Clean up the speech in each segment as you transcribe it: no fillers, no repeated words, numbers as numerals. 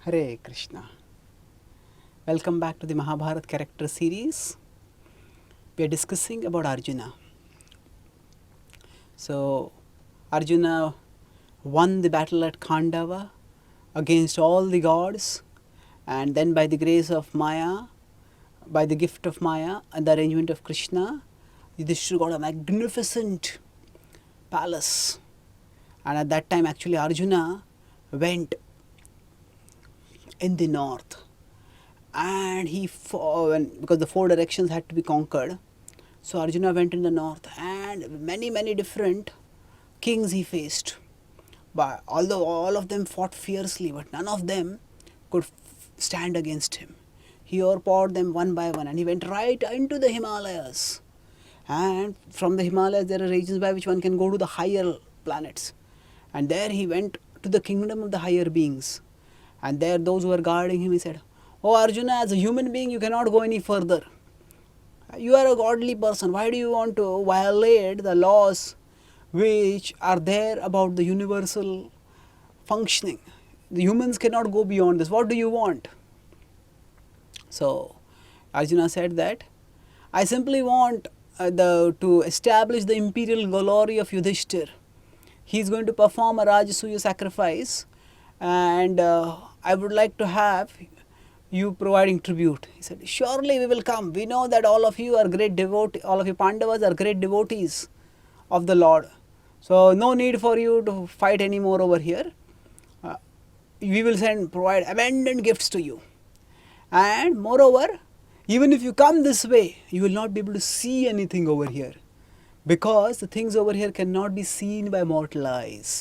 Hare Krishna. Welcome back to the Mahabharata Characters series. We are discussing about Arjuna. So, Arjuna won the battle at Pandava against all the gods, and then by the grace of Maya, by the gift of Maya and the arrangement of Krishna, Yudhishthira got a magnificent palace. And at that time, actually, Arjuna went in the north, and because the four directions had to be conquered, so Arjuna went in the north, and many different kings he faced. But although all of them fought fiercely, but none of them could stand against him. He overpowered them one by one, and he went right into the Himalayas. And from the Himalayas, there are regions by which one can go to the higher planets. And there he went to the kingdom of the higher beings. And there, those who were guarding him, he said, "Oh Arjuna, as a human being, you cannot go any further. You are a godly person. Why do you want to violate the laws which are there about the universal functioning? The humans cannot go beyond this. What do you want?" So Arjuna said that, "I simply want to establish the imperial glory of Yudhishthira. He is going to perform a Rajasuya sacrifice, and I would like to have you providing tribute." He said, "Surely we will come. We know that all of you are great devotees, all of you Pandavas are great devotees of the Lord. So no need for you to fight anymore over here. We will provide abundant gifts to you. And moreover, even if you come this way, you will not be able to see anything over here, because the things over here cannot be seen by mortal eyes."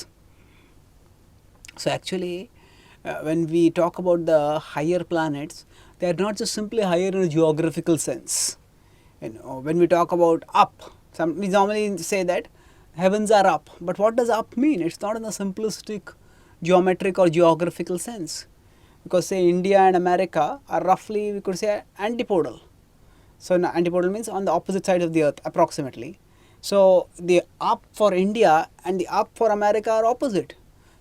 So actually, when we talk about the higher planets, they are not just simply higher in a geographical sense. When we talk about up, we normally say that heavens are up. But what does up mean? It's not in a simplistic geometric or geographical sense. Because say India and America are roughly, we could say, antipodal. So antipodal means on the opposite side of the earth approximately. So the up for India and the up for America are opposite.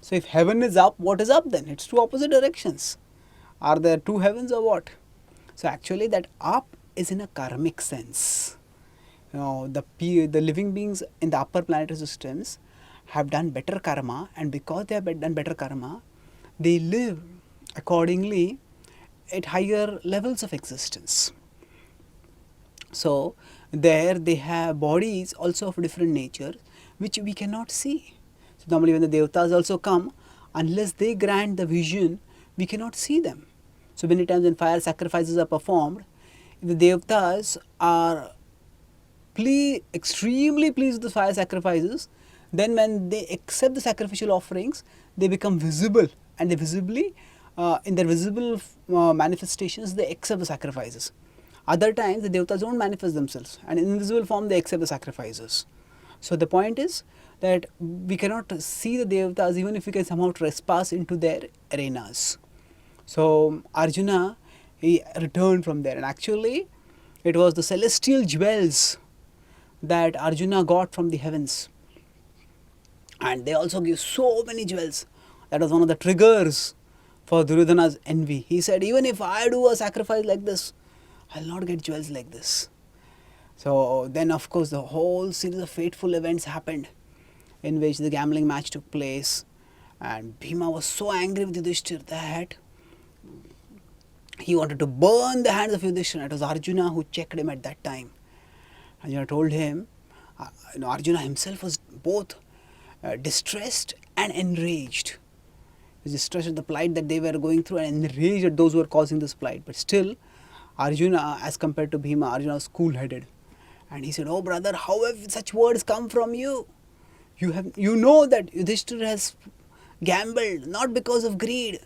So if heaven is up, what is up then? It's two opposite directions. Are there two heavens or what? So actually that up is in a karmic sense. The living beings in the upper planetary systems have done better karma, and because they have done better karma, they live accordingly at higher levels of existence. So there they have bodies also of different nature which we cannot see. So normally when the devatas also come, unless they grant the vision, we cannot see them. So many times when fire sacrifices are performed, if the devatas are extremely pleased with the fire sacrifices, then when they accept the sacrificial offerings, they become visible, and they visibly in their visible manifestations, they accept the sacrifices. Other times, the devatas don't manifest themselves, and in invisible form, they accept the sacrifices. So the point is that we cannot see the devatas even if we can somehow trespass into their arenas. So Arjuna, he returned from there, and actually, it was the celestial jewels that Arjuna got from the heavens. And they also give so many jewels. That was one of the triggers for Duryodhana's envy. He said, "Even if I do a sacrifice like this, I will not get jewels like this." So then of course the whole series of fateful events happened, in which the gambling match took place, and Bhima was so angry with Yudhishthira that he wanted to burn the hands of Yudhishthira. It was Arjuna who checked him at that time. Arjuna told him, Arjuna himself was both distressed and enraged. He was distressed at the plight that they were going through and enraged at those who were causing this plight. But still, Arjuna, as compared to Bhima, Arjuna was cool-headed. And he said, "Oh brother, how have such words come from you? You know that Yudhishthira has gambled, not because of greed,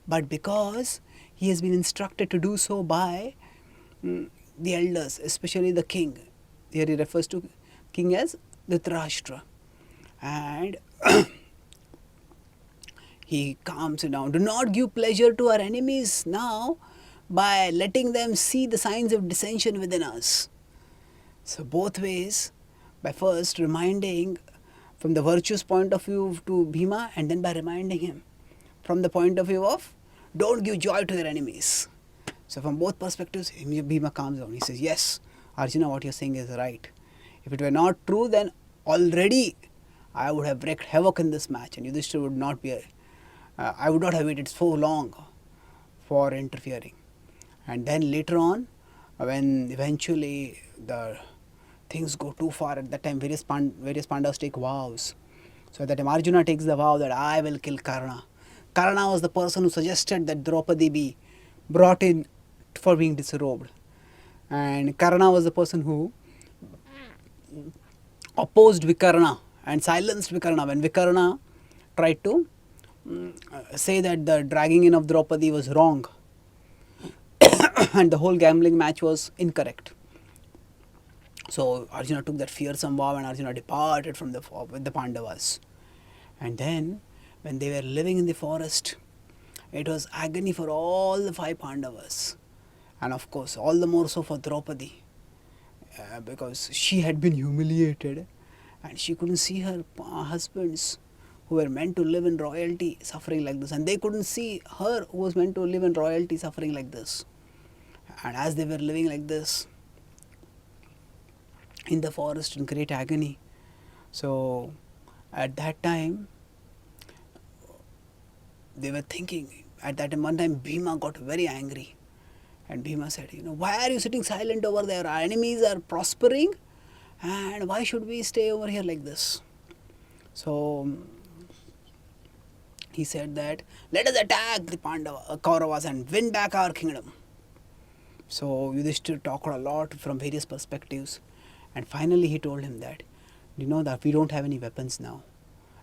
but because he has been instructed to do so by the elders, especially the king." Here he refers to king as Dhritarashtra. And he calms it down. "Do not give pleasure to our enemies now by letting them see the signs of dissension within us." So both ways, by first reminding from the virtuous point of view to Bhima, and then by reminding him from the point of view of don't give joy to their enemies. So from both perspectives, Bhima calms down. He says, yes, Arjuna, what you're saying is right. If it were not true, then already I would have wreaked havoc in this match, and Yudhishthira would not be, I would not have waited so long for interfering. And then later on, when eventually the things go too far, at that time various Pandavas take vows. So at that time Arjuna takes the vow that I will kill Karna. Karna was the person who suggested that Draupadi be brought in for being disrobed. And Karna was the person who opposed Vikarna and silenced Vikarna when Vikarna tried to say that the dragging in of Draupadi was wrong and the whole gambling match was incorrect. So Arjuna took that fearsome vow and Arjuna departed from with the Pandavas. And then when they were living in the forest, it was agony for all the 5 Pandavas, and of course all the more so for Draupadi, because she had been humiliated and she couldn't see her husbands who were meant to live in royalty suffering like this, and they couldn't see her who was meant to live in royalty suffering like this. And as they were living like this in the forest in great agony, so at that time they were thinking, at that one time Bhima got very angry, and Bhima said, why are you sitting silent over there? Our enemies are prospering, and why should we stay over here like this? So he said that let us attack the Kauravas and win back our kingdom. So Yudhishthira talked a lot from various perspectives, and finally he told him that, that we don't have any weapons now,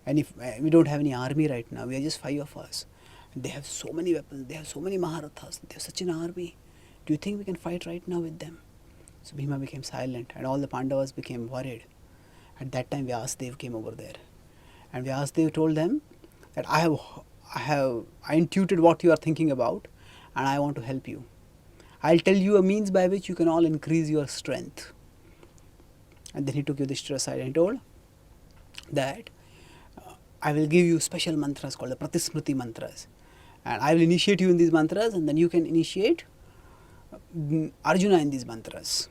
and if we don't have any army right now, we are just 5 of us. And they have so many weapons, they have so many Maharathas, they have such an army. Do you think we can fight right now with them? So Bhima became silent, and all the Pandavas became worried. At that time Vyasadeva came over there, and Vyasadeva told them that I intuited what you are thinking about, and I want to help you. I'll tell you a means by which you can all increase your strength. And then he took Yudhishthira aside and told that I will give you special mantras called the Pratismriti mantras, and I will initiate you in these mantras, and then you can initiate Arjuna in these mantras.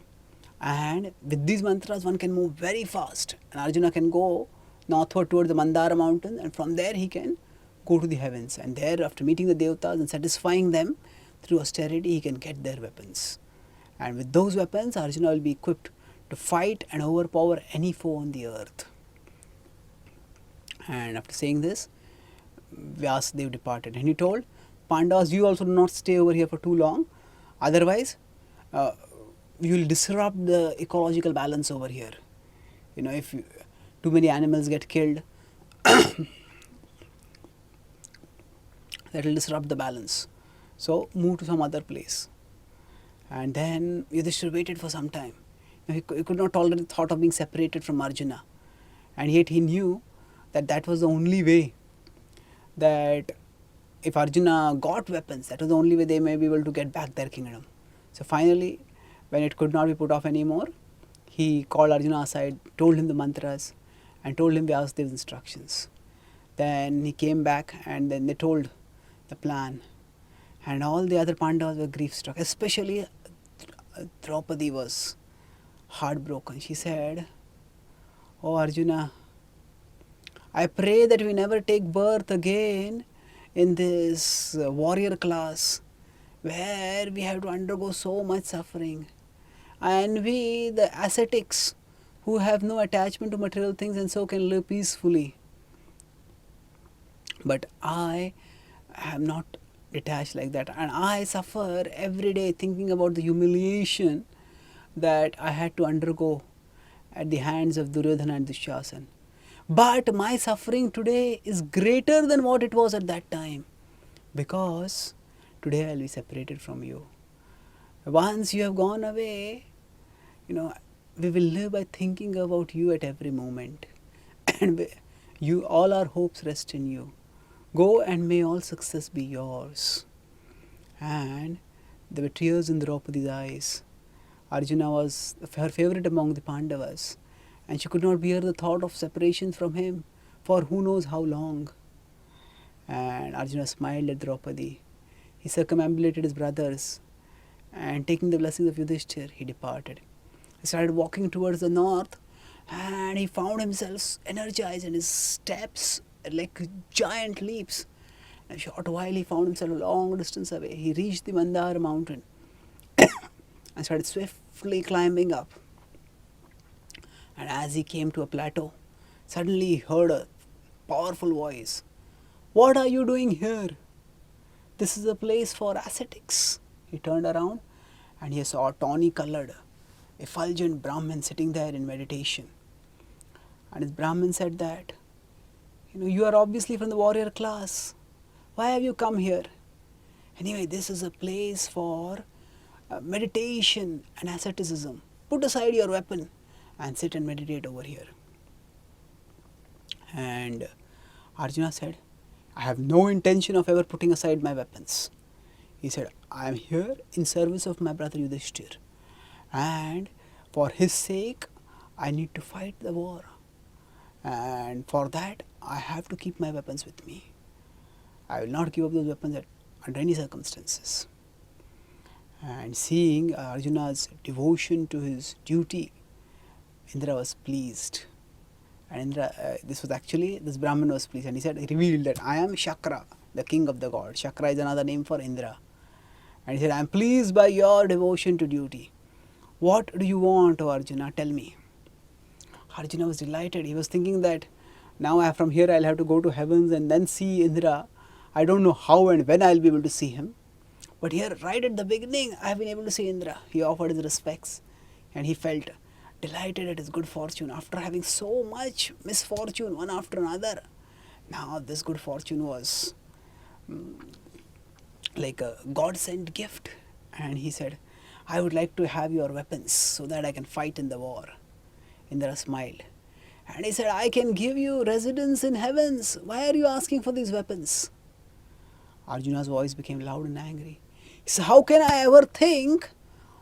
And with these mantras one can move very fast, and Arjuna can go northward towards the Mandara mountain, and from there he can go to the heavens, and there after meeting the Devatas and satisfying them through austerity, he can get their weapons. And with those weapons Arjuna will be equipped to fight and overpower any foe on the earth. And after saying this, Vyasadeva departed, and he told Pandavas, you also do not stay over here for too long, otherwise you will disrupt the ecological balance over here. If too many animals get killed, that will disrupt the balance. So move to some other place. And then Yudhishthira waited for some time. He could not tolerate the thought of being separated from Arjuna, and yet he knew that that was the only way, that if Arjuna got weapons, that was the only way they may be able to get back their kingdom. So finally, when it could not be put off anymore, he called Arjuna aside, told him the mantras, and told him Vyasadeva's instructions. Then he came back, and then they told the plan, and all the other Pandavas were grief struck, especially Draupadi was heartbroken. She said, "Oh Arjuna, I pray that we never take birth again in this warrior class where we have to undergo so much suffering. And we, the ascetics, who have no attachment to material things and so can live peacefully. But I am not detached like that, and I suffer every day thinking about the humiliation that I had to undergo at the hands of Duryodhana and Dushyasan. But my suffering today is greater than what it was at that time, because today I will be separated from you. Once you have gone away, we will live by thinking about you at every moment, and all our hopes rest in you. Go, and may all success be yours." And there were tears in Draupadi's eyes. Arjuna was her favorite among the Pandavas, and she could not bear the thought of separation from him for who knows how long. And Arjuna smiled at Draupadi. he circumambulated his brothers, and taking the blessings of Yudhishthir, he departed. He started walking towards the north, and he found himself energized, and his steps like giant leaps. In a short while, he found himself a long distance away. He reached the Mandara mountain and started swiftly climbing up. And as he came to a plateau, suddenly he heard a powerful voice. "What are you doing here? This is a place for ascetics." He turned around and he saw a tawny colored, effulgent Brahmin sitting there in meditation. And his Brahmin said that, "You are obviously from the warrior class. Why have you come here? Anyway, this is a place for meditation and asceticism. Put aside your weapon and sit and meditate over here." And Arjuna said, "I have no intention of ever putting aside my weapons." He said, "I am here in service of my brother Yudhishthir, and for his sake I need to fight the war, and for that I have to keep my weapons with me. I will not give up those weapons under any circumstances." And seeing Arjuna's devotion to his duty, Indra was pleased. And Indra, this Brahman was pleased, and he revealed that, "I am Shakra, the king of the gods." Shakra is another name for Indra. And he said, "I am pleased by your devotion to duty. What do you want, O Arjuna? Tell me." Arjuna was delighted. He was thinking that now from here I'll have to go to heavens and then see Indra. I don't know how and when I'll be able to see him. But here, right at the beginning, I have been able to see Indra. He offered his respects, and he felt delighted at his good fortune after having so much misfortune one after another. Now this good fortune was like a God-sent gift. And he said, "I would like to have your weapons so that I can fight in the war." Indra smiled. And he said, "I can give you residence in heavens. Why are you asking for these weapons?" Arjuna's voice became loud and angry. He said, "How can I ever think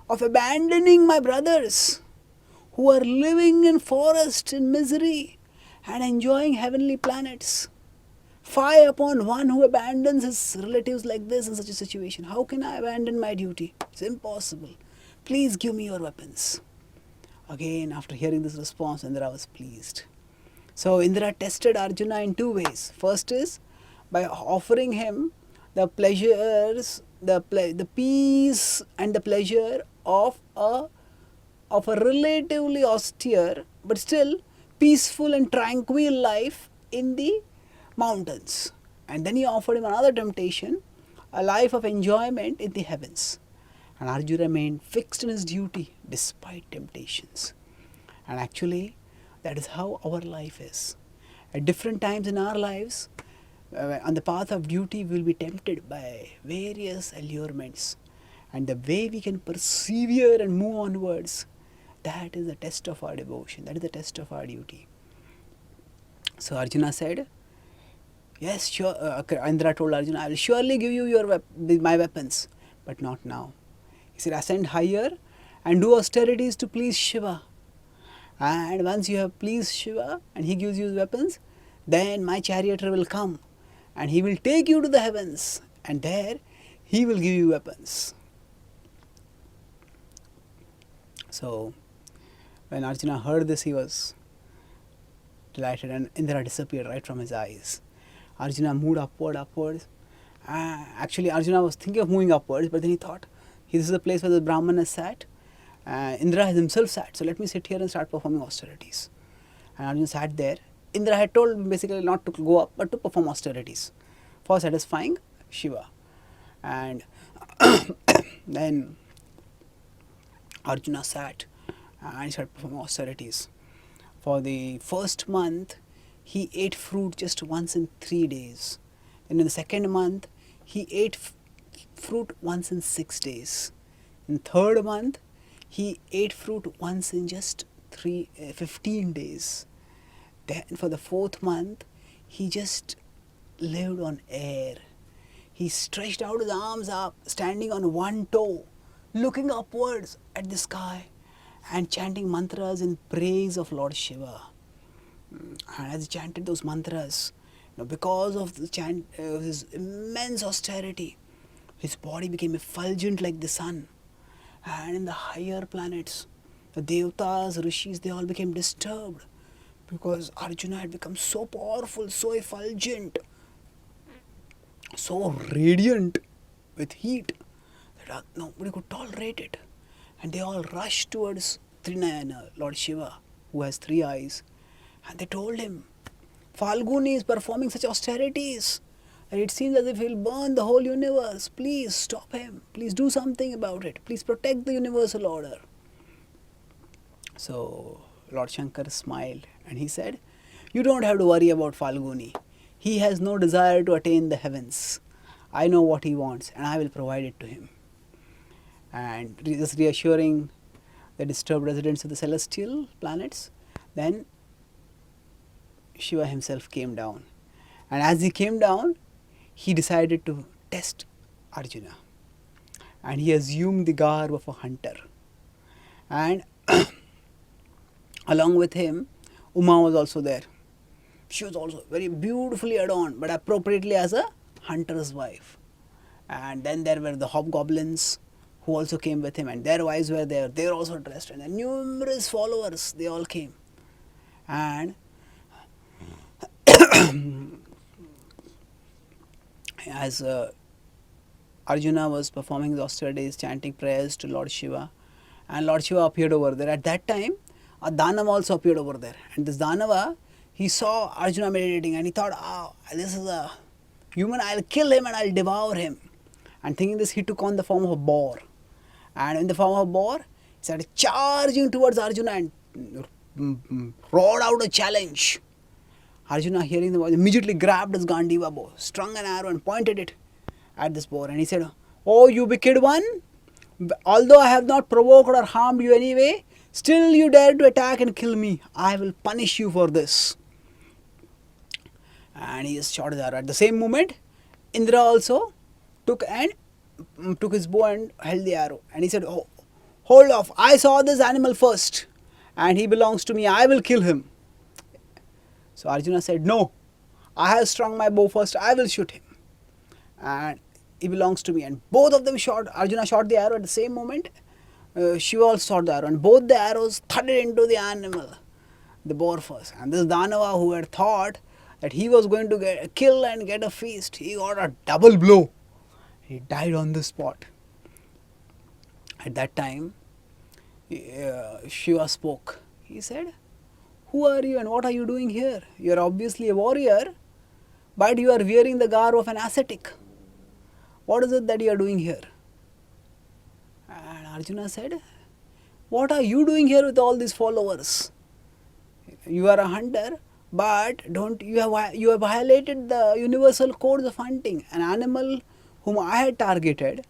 of abandoning my brothers who are living in forest in misery and enjoying heavenly planets? Fie upon one who abandons his relatives like this in such a situation. How can I abandon my duty? It's impossible. Please give me your weapons." Again, after hearing this response, Indra was pleased. So Indra tested Arjuna in two ways. First is by offering him the pleasures, the peace and the pleasure of a relatively austere but still peaceful and tranquil life in the mountains. And then he offered him another temptation, a life of enjoyment in the heavens. And Arjuna remained fixed in his duty despite temptations. And actually, that is how our life is. At different times in our lives, on the path of duty, we will be tempted by various allurements. And the way we can persevere and move onwards, that is the test of our devotion. That is the test of our duty. So Arjuna said, "Yes, sure." Indra told Arjuna, "I will surely give you my weapons, but not now." He said, "Ascend higher and do austerities to please Shiva. And once you have pleased Shiva and he gives you his weapons, then my charioteer will come and he will take you to the heavens, and there he will give you weapons." So when Arjuna heard this, he was delighted, and Indra disappeared right from his eyes. Arjuna moved upwards. Actually, Arjuna was thinking of moving upwards, but then he thought, this is the place where the Brahman has sat. Indra has himself sat, so let me sit here and start performing austerities. And Arjuna sat there. Indra had told him basically not to go up, but to perform austerities for satisfying Shiva. And then Arjuna sat and he started performing austerities. For the first month, he ate fruit just once in 3 days. And in the second month, he ate fruit once in 6 days. In the third month, he ate fruit once in just 15 days. Then for the fourth month, he just lived on air. He stretched out his arms up, standing on one toe, looking upwards at the sky and chanting mantras in praise of Lord Shiva. And as he chanted those mantras, because of the his immense austerity, His body became effulgent like the sun. And in the higher planets, the Devatas, Rishis, they all became disturbed because Arjuna had become so powerful, so effulgent, so radiant with heat that nobody could tolerate it. And they all rushed towards Trinayana, Lord Shiva, who has 3 eyes. And they told him, Falguni is performing such austerities that it seems as if he'll burn the whole universe. Please stop him. Please do something about it. Please protect the universal order. So Lord Shankar smiled and he said, you don't have to worry about Falguni. He has no desire to attain the heavens. I know what he wants and I will provide it to him. And just reassuring the disturbed residents of the celestial planets, then Shiva himself came down. And as he came down, he decided to test Arjuna. And he assumed the garb of a hunter. And along with him, Uma was also there. She was also very beautifully adorned, but appropriately as a hunter's wife. And then there were the hobgoblins who also came with him, and their wives were there. They were also dressed, and the numerous followers, they all came. And as Arjuna was performing the austerities, chanting prayers to Lord Shiva, and Lord Shiva appeared over there. At that time, a Danava also appeared over there. And this Danava, he saw Arjuna meditating and he thought, this is a human, I'll kill him and I'll devour him. And thinking this, he took on the form of a boar. And in the form of a boar, he started charging towards Arjuna and roared out a challenge. Arjuna, hearing the voice, immediately grabbed his Gandiva bow, strung an arrow and pointed it at this boar. And he said, oh, you wicked one, although I have not provoked or harmed you anyway, still you dare to attack and kill me. I will punish you for this. And he just shot his arrow. At the same moment, Indra also took his bow and held the arrow. And he said, oh, hold off, I saw this animal first and he belongs to me, I will kill him. So Arjuna said, no, I have strung my bow first, I will shoot him. And he belongs to me. And both of them shot, Arjuna shot the arrow at the same moment. Shiva also shot the arrow. And both the arrows thudded into the animal, the boar first. And this Danava, who had thought that he was going to kill and get a feast, he got a double blow. He died on the spot. At that time, Shiva spoke. He said, who are you and what are you doing here? You are obviously a warrior, but you are wearing the garb of an ascetic. What is it that you are doing here? And Arjuna said, what are you doing here with all these followers? You are a hunter, but you have violated the universal codes of hunting. An animal whom I had targeted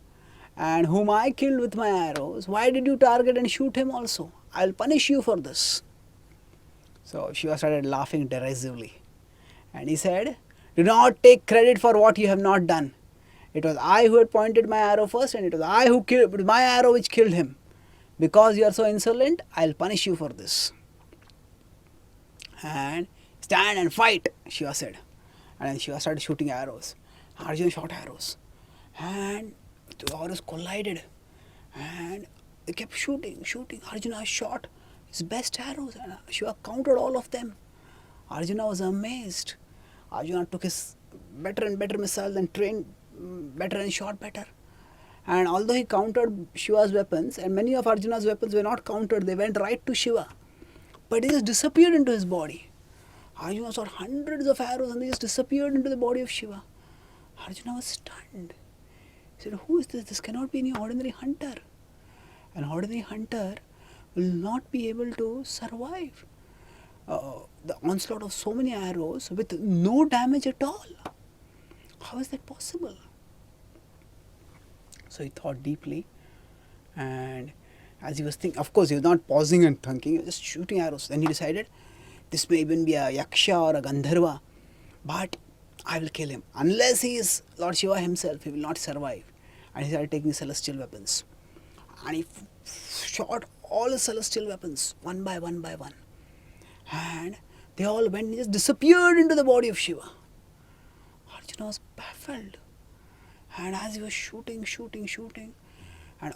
and whom I killed with my arrows, why did you target and shoot him also? I will punish you for this. So Shiva started laughing derisively. And he said, do not take credit for what you have not done. It was I who had pointed my arrow first, and it was I who killed, it was my arrow which killed him. Because you are so insolent, I will punish you for this. And stand and fight, Shiva said. And then Shiva started shooting arrows. Arjuna shot arrows. And the arrows collided. And they kept shooting. Arjuna shot his best arrows. And Shiva counted all of them. Arjuna was amazed. Arjuna took his better and better missiles and trained better and shot better. And although he countered Shiva's weapons, and many of Arjuna's weapons were not countered, they went right to Shiva. But they just disappeared into his body. Arjuna shot hundreds of arrows and they just disappeared into the body of Shiva. Arjuna was stunned. He said, who is this? This cannot be any ordinary hunter. An ordinary hunter will not be able to survive the onslaught of so many arrows with no damage at all. How is that possible? So he thought deeply, and as he was thinking, of course he was not pausing and thinking, he was just shooting arrows. Then he decided, this may even be a Yaksha or a Gandharva, but I will kill him. Unless he is Lord Shiva himself, he will not survive. And he started taking celestial weapons. And he shot all the celestial weapons, one by one by one. And they all went and just disappeared into the body of Shiva. Arjuna was baffled. And as he was shooting, and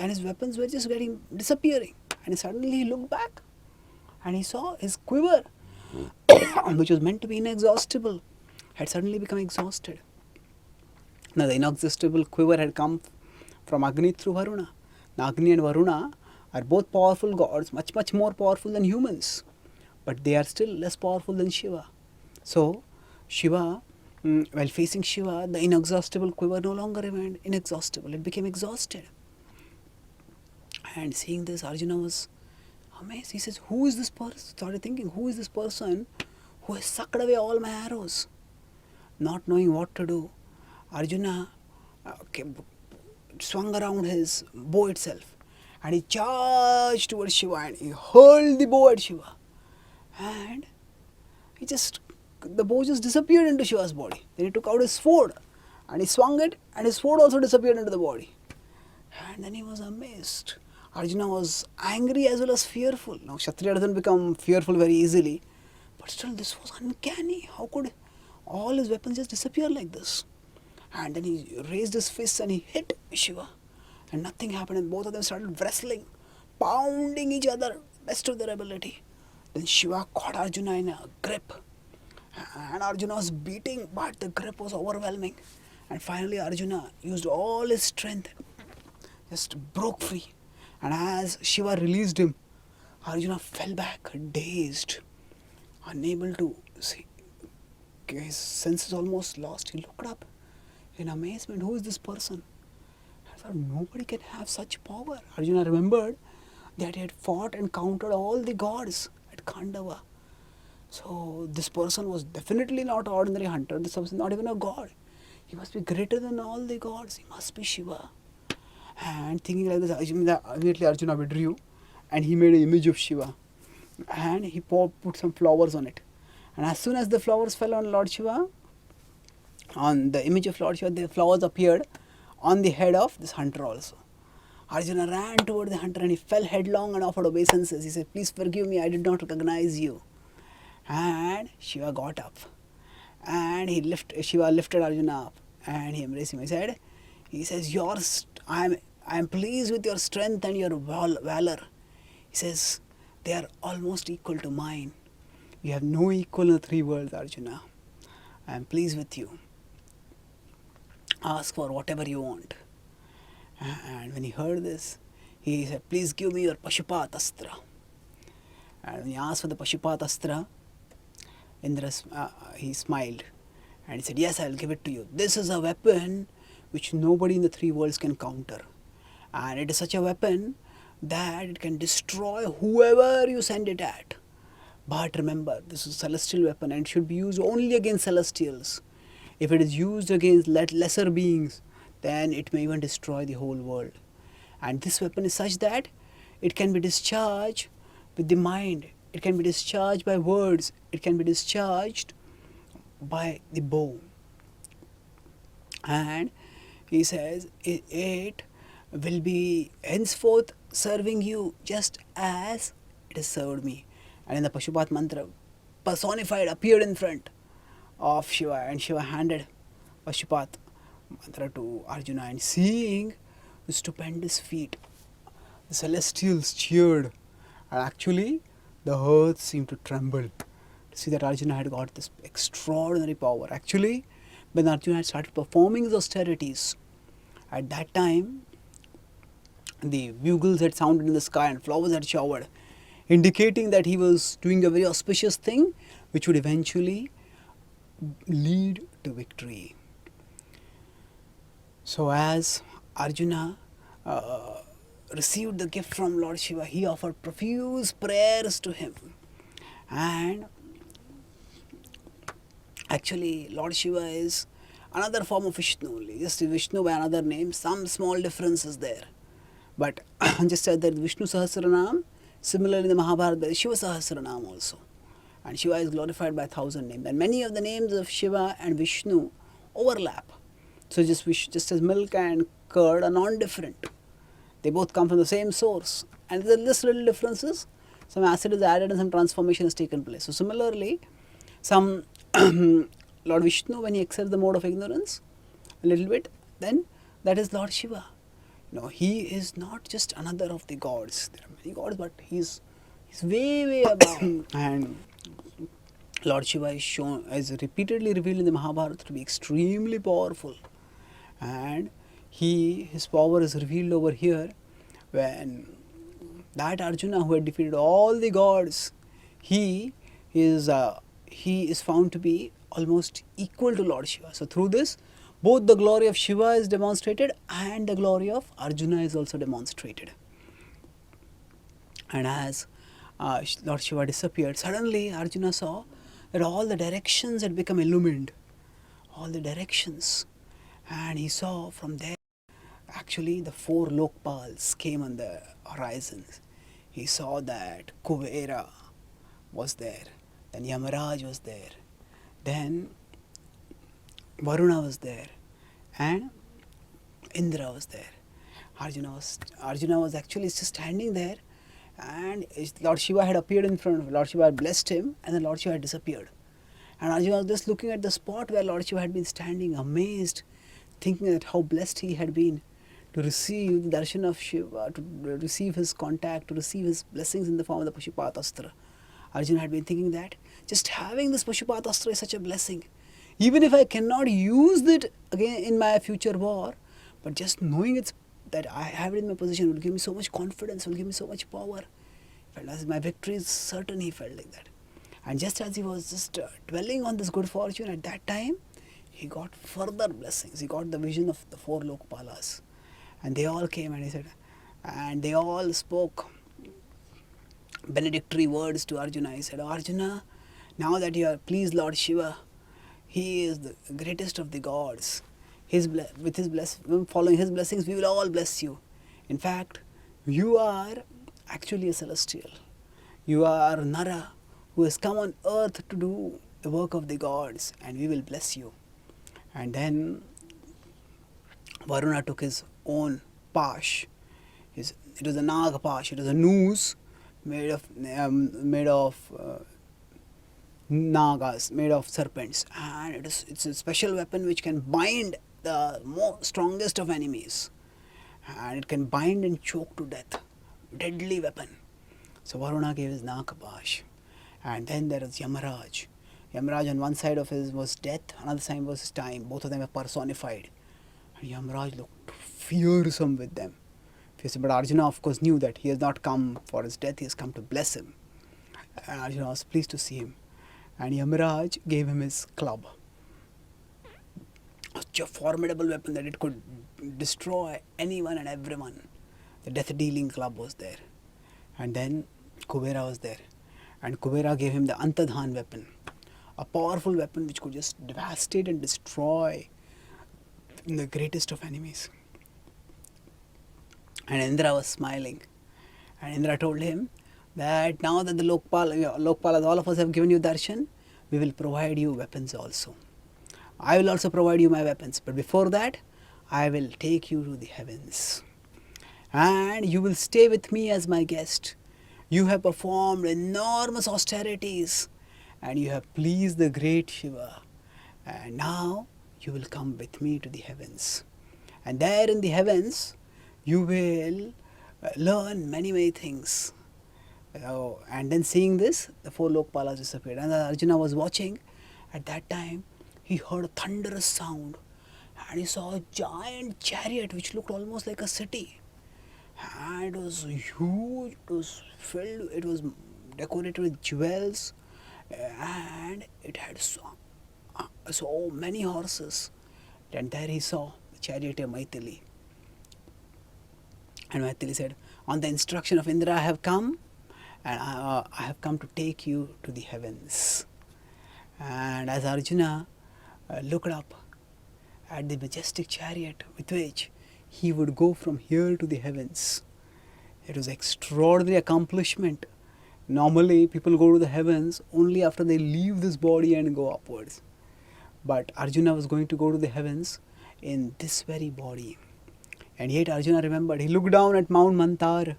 his weapons were just getting disappearing, and suddenly he looked back, and he saw his quiver, which was meant to be inexhaustible, had suddenly become exhausted. Now the inexhaustible quiver had come from Agni through Varuna. Now Agni and Varuna are both powerful gods, much more powerful than humans, but they are still less powerful than Shiva. So Shiva, while facing Shiva, the inexhaustible quiver no longer remained inexhaustible, it became exhausted. And seeing this, Arjuna was amazed. He says, who is this person? Started thinking, who is this person who has sucked away all my arrows? Not knowing what to do, Arjuna swung around his bow itself, and he charged towards Shiva, and he hurled the bow at Shiva, and the bow just disappeared into Shiva's body. Then he took out his sword, and he swung it, and his sword also disappeared into the body. And then he was amazed. Arjuna was angry as well as fearful. Now Kshatriya doesn't become fearful very easily, but still this was uncanny. How could all his weapons just disappear like this? And then he raised his fists and he hit Shiva, and nothing happened, and both of them started wrestling, pounding each other, best of their ability. Then Shiva caught Arjuna in a grip, and Arjuna was beating, but the grip was overwhelming. And finally Arjuna used all his strength, just broke free. And as Shiva released him, Arjuna fell back, dazed, unable to see. His senses almost lost. He looked up in amazement. Who is this person? I thought, nobody can have such power. Arjuna remembered that he had fought and countered all the gods at Pandava. So this person was definitely not an ordinary hunter. This was not even a god. He must be greater than all the gods. He must be Shiva. And thinking like this, immediately Arjuna withdrew, and he made an image of Shiva, and he put some flowers on it. And as soon as the flowers fell on Lord Shiva, on the image of Lord Shiva, the flowers appeared on the head of this hunter also. Arjuna ran toward the hunter, and he fell headlong and offered obeisances. He said, please forgive me, I did not recognize you. And Shiva got up, and Shiva lifted Arjuna up, and he embraced him. He says, I am pleased with your strength and your valor. He says, they are almost equal to mine. You have no equal in the three worlds, Arjuna. I am pleased with you. Ask for whatever you want. And when he heard this, he said, please give me your Pashupat Astra. And when he asked for the Pashupat Astra, Indra, he smiled, and he said, yes, I will give it to you. This is a weapon which nobody in the three worlds can counter. And it is such a weapon that it can destroy whoever you send it at. But remember, this is a celestial weapon, and it should be used only against celestials. If it is used against lesser beings, then it may even destroy the whole world. And this weapon is such that it can be discharged with the mind. It can be discharged by words. It can be discharged by the bow. And he says, it will be henceforth serving you just as it has served me. And in the Pashupat mantra, personified appeared in front of Shiva, and Shiva handed Pashupat mantra to Arjuna, and seeing the stupendous feat, the celestials cheered, and actually the earth seemed to tremble to see that Arjuna had got this extraordinary power. Actually, when Arjuna had started performing his austerities, at that time the bugles had sounded in the sky and flowers had showered, indicating that he was doing a very auspicious thing which would eventually lead to victory. So as Arjuna received the gift from Lord Shiva, he offered profuse prayers to him. And actually Lord Shiva is another form of Vishnu only, just Vishnu by another name, some small differences there. But just said that Vishnu Sahasranam, similarly in the Mahabharata, there is Shiva Sahasranam also. And Shiva is glorified by 1,000 names. And many of the names of Shiva and Vishnu overlap. So just as milk and curd are non-different. They both come from the same source. And there are just little differences. Some acid is added and some transformation has taken place. So similarly, some Lord Vishnu, when he accepts the mode of ignorance, a little bit, then that is Lord Shiva. He is not just another of the gods. There are many gods, but he's way, way above. And Lord Shiva is repeatedly revealed in the Mahabharata to be extremely powerful. And his power is revealed over here when that Arjuna who had defeated all the gods, he is found to be almost equal to Lord Shiva. So through this, both the glory of Shiva is demonstrated and the glory of Arjuna is also demonstrated. And as Lord Shiva disappeared, suddenly Arjuna saw that all the directions had become illumined. All the directions. And he saw from there, actually the 4 Lokpals came on the horizon. He saw that Kuvera was there, then Yamaraj was there, then Varuna was there, and Indra was there. Arjuna was actually just standing there, and Lord Shiva had appeared in front of him. Lord Shiva had blessed him, and then Lord Shiva had disappeared. And Arjuna was just looking at the spot where Lord Shiva had been standing, amazed, thinking that how blessed he had been to receive the darshan of Shiva, to receive his contact, to receive his blessings in the form of the Pashupatastra. Arjuna had been thinking that just having this Pashupatastra is such a blessing. Even if I cannot use it again in my future war, but just knowing that I have it in my possession will give me so much confidence, will give me so much power. Felt as my victory is certain, he felt like that. And just as he was just dwelling on this good fortune at that time, he got further blessings. He got the vision of the 4 Lokpalas. And they all came and he said, and they all spoke benedictory words to Arjuna. He said, Arjuna, now that you are pleased Lord Shiva, he is the greatest of the gods. Following his blessings, we will all bless you. In fact, you are actually a celestial. You are Nara who has come on earth to do the work of the gods, and we will bless you. And then Varuna took his own pash. It was a Nag pash. It was a noose made of nagas, made of serpents, and it's a special weapon which can bind the strongest of enemies, and it can bind and choke to death. Deadly weapon. So Varuna gave his Nag pash, and then there was Yamaraj. Yamaraj on one side of his was death, another side was time. Both of them were personified. And Yamaraj looked fearsome with them. But Arjuna, of course, knew that he has not come for his death, he has come to bless him. And Arjuna was pleased to see him. And Yamaraj gave him his club. Such a formidable weapon that it could destroy anyone and everyone. The death-dealing club was there. And then Kuvera was there. And Kuvera gave him the Antadhan weapon. A powerful weapon which could just devastate and destroy the greatest of enemies. And Indra was smiling. And Indra told him that now that the Lokpalas, all of us have given you darshan, we will provide you weapons also. I will also provide you my weapons. But before that, I will take you to the heavens. And you will stay with me as my guest. You have performed enormous austerities. And you have pleased the great Shiva. And now you will come with me to the heavens. And there in the heavens, you will learn many, many things. And then seeing this, the 4 Lokpalas disappeared. And Arjuna was watching. At that time, he heard a thunderous sound. And he saw a giant chariot which looked almost like a city. And it was huge, it was filled, it was decorated with jewels. And it had so many horses. And there he saw the charioteer Maithili. And Maithili said, on the instruction of Indra I have come, and I have come to take you to the heavens. And as Arjuna looked up at the majestic chariot with which he would go from here to the heavens, it was an extraordinary accomplishment. Normally people go to the heavens only after they leave this body and go upwards. But Arjuna was going to go to the heavens in this very body. And yet Arjuna remembered, he looked down at Mount Mantar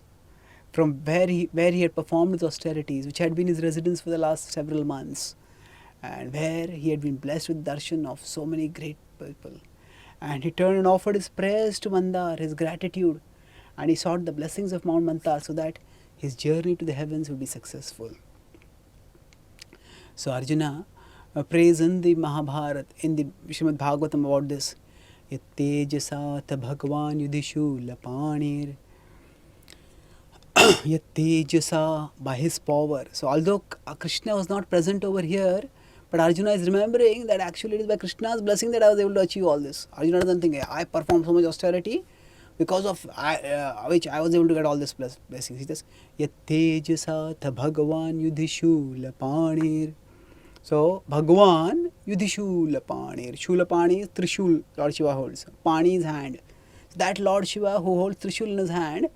from where he had performed his austerities, which had been his residence for the last several months, and where he had been blessed with darshan of so many great people. And he turned and offered his prayers to Mandar, his gratitude, and he sought the blessings of Mount Mantar so that his journey to the heavens would be successful. So Arjuna prays in the Mahabharata, in the Srimad Bhagavatam about this. Yattejasa ta Bhagavan Yudhishula Panir. Yattejasa, by his power. So although Krishna was not present over here, but Arjuna is remembering that actually it is by Krishna's blessing that I was able to achieve all this. Arjuna doesn't think I performed so much austerity because of which I was able to get all this blessings. He says, Yattejasa ta Bhagavan Yudhishula Panir. So, Bhagavan Yudhishula Panir. Shula Pani is Trishul, Lord Shiva holds. Pani is hand. So that Lord Shiva who holds Trishul in his hand,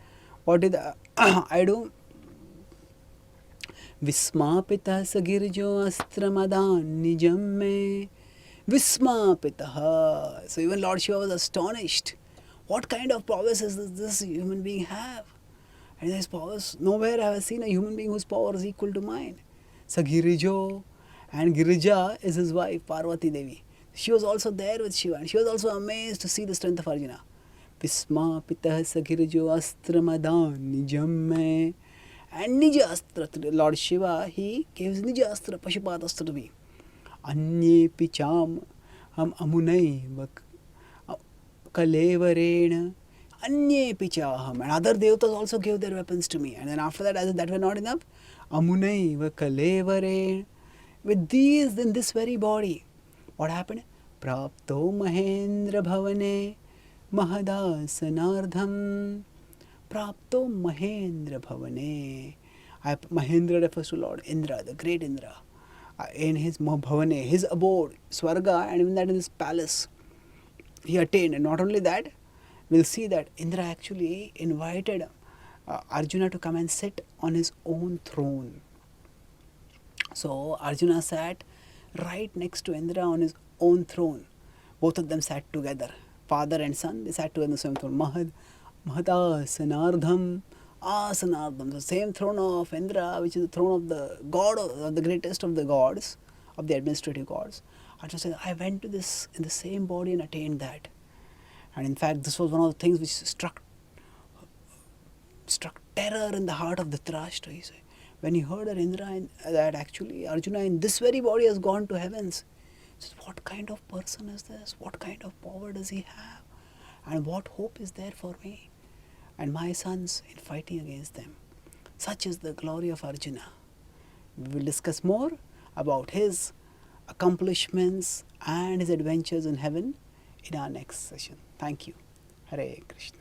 what did I do? Vismapita sagirjo astramadan nijam me. Vismapita. So even Lord Shiva was astonished. What kind of prowess does this human being have? And his powers, nowhere have I seen a human being whose power is equal to mine. Sagirijo. And Girija is his wife, Parvati Devi. She was also there with Shiva, and she was also amazed to see the strength of Arjuna. Visma pitah sagirjo astramadan nijam me. And Nija Astra, Lord Shiva, he gave his Nija Astra, Pashupat Astra to me. Anye picham ham amunai kalevarena. Anye pichaham. And other devatas also gave their weapons to me. And then after that, as if that were not enough, amunai kalevarena. With these, in this very body, what happened? Prapto Mahendra Bhavane Mahadasanardham. Prapto Mahendra Bhavane. Mahendra refers to Lord Indra, the great Indra. In his Bhavane, his abode, Swarga, and even that in his palace, he attained. And not only that, we'll see that Indra actually invited Arjuna to come and sit on his own throne. So Arjuna sat right next to Indra on his own throne. Both of them sat together. Father and son, they sat together on the same throne. Mahadasanardham. Asanardham. The same throne of Indra, which is the throne of the god, of the greatest of the gods, of the administrative gods. Arjuna said, I went to this in the same body and attained that. And in fact, this was one of the things which struck terror in the heart of Dhritarashtra. He said, when he heard that Indra, that actually Arjuna in this very body has gone to heavens, he said, what kind of person is this? What kind of power does he have? And what hope is there for me and my sons in fighting against them? Such is the glory of Arjuna. We will discuss more about his accomplishments and his adventures in heaven in our next session. Thank you. Hare Krishna.